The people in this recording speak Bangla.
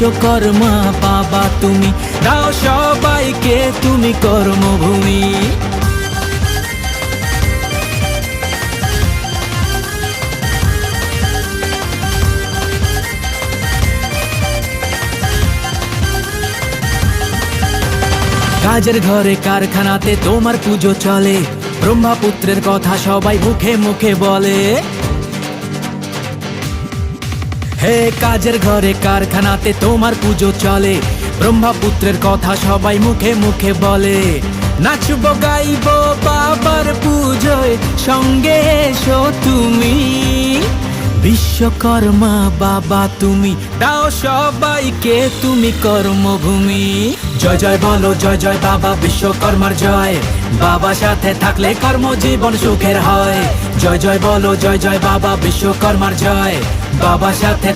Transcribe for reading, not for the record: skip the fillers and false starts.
বিশ্বকর্মা বাবা তুমি, দাও সবাইকে তুমি কর্মভূমি। কাজের ঘরে কারখানাতে তোমার পুজো চলে, ব্রহ্মপুত্রের কথা সবাই মুখে মুখে বলে। হে কাজের ঘরে কারখানাতে তোমার পুজো চলে, ব্রহ্মপুত্রের কথা সবাই মুখে মুখে বলে। নাচবো গাইবো বাবার পুজোয়, সঙ্গে এসো তুমি। বিশ্বকর্মা বাবা তুমি, দাও সবাইকে তুমি কর্মভূমি। জয় জয় বলো জয় জয় বাবা বিশ্বকর্মার জয়, বাবা সাথে থাকলে কর্মজীবন সুখের হয়। জয় জয় বলো জয় জয় বাবা বিশ্বকর্মার জয়, বাবা সাথে